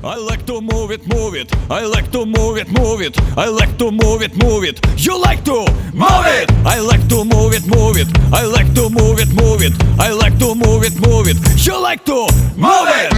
I like to move it, move it. I like to move it, move it. I like to move it, move it. You like to move it. I like to move it, move it. I like to move it, move it. I like to move it, move it. You like to move it.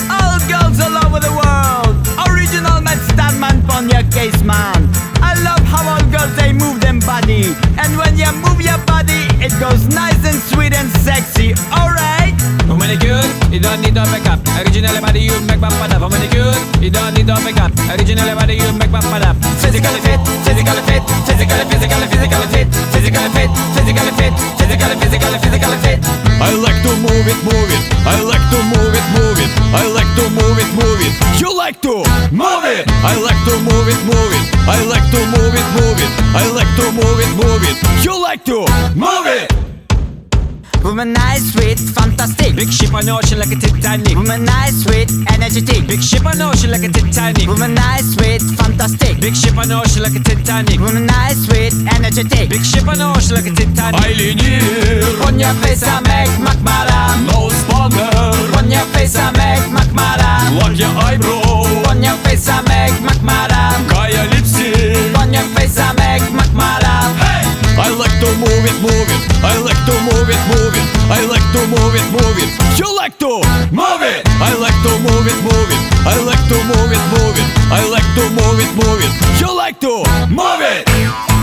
All girls all over the world, original man, Stanman on your case, man. I love how all girls they move them body, and when you move your body, it goes nice and sweet and sexy. Alright. For manicure, you don't need no makeup. Original body, you make my fun up. For manicure, you don't need no makeup. Original body, you make my fun up. Physically fit, physically fit, physically, physically, physically fit, physically fit, physically fit, physically, physically, physically fit. I like to move it, move it. I like to move it, move it. I like to move it, move it. You like to move it. I like to move it, move it. I like to move it, move it. I like to move it, move it. You like to move it. Woman nice, sweet, fantastic. Big ship on ocean like a Titanic. Woman nice, sweet, energetic. Big ship on ocean like a Titanic. Woman nice, sweet, fantastic. Big ship on ocean like a Titanic. Woman nice, sweet, energetic. Big ship on ocean like a Titanic. Eileen here, On your face I make McMahon. no spanner. On your face I make McMahon. Like your eyebrow, On your face I make McMahon. Kaya lipstick. On your face I make McMahon. I like to move it, move it. I like to move it, move it. I like to move it, move it. You like to move it. I like to move it, move it. I like to move it, move it. I like to move it, move it. You like to move it.